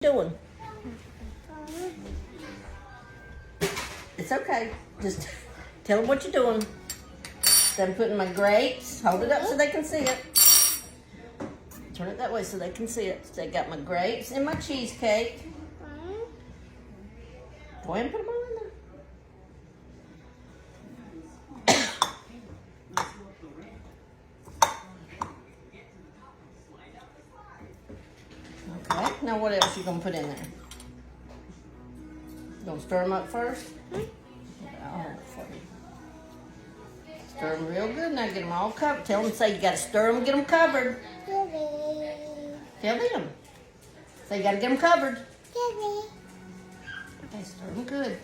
Doing? It's okay. Just tell them what you're doing. So I'm putting my grapes. Hold it up so they can see it. Turn it that way so they can see it. So I got my grapes and my cheesecake. Go ahead and put them all in there. Okay, now what else you gonna put in there? You gonna stir them up first? I'll hold it for you. Stir them real good. Now get them all covered. Tell them, say you gotta stir them, get them covered. Tell them. Say you gotta get them covered. Okay, stir them good.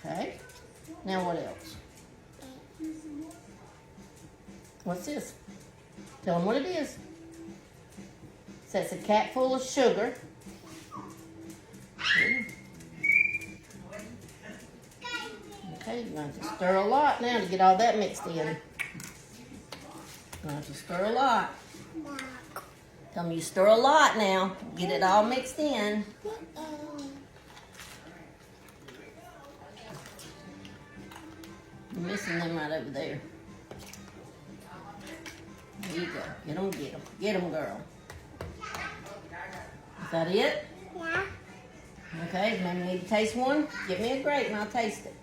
Okay. Now what else? What's this? Tell them what it is. So it's a cap full of sugar. Okay, you're going to have to stir a lot now to get all that mixed in. You're going to have to stir a lot. Tell them you stir a lot now. Get it all mixed in. You're missing them right over there. There you go. Get them, get them. Get them, girl. Is that it? Yeah. Okay, maybe you need to taste one. Give me a grape and I'll taste it.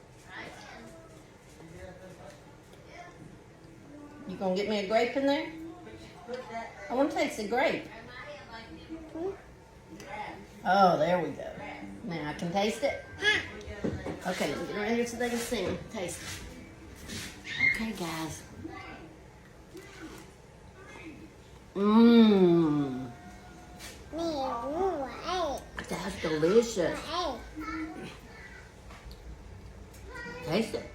You gonna get me a grape in there? I want to taste the grape. Oh, there we go. Now I can taste it. Okay, let me get around here so they can see me. Taste it. Okay, guys. Mmm. That's delicious. Taste it.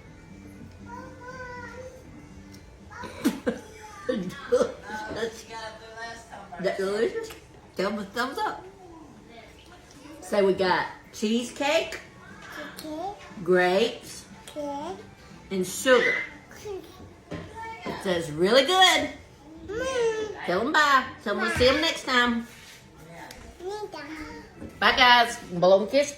That delicious? Tell them a thumbs up. Say we got cheesecake, grapes, and sugar. It says really good. Tell them bye. Tell them we'll see them next time. Bye, guys. Blow them kiss.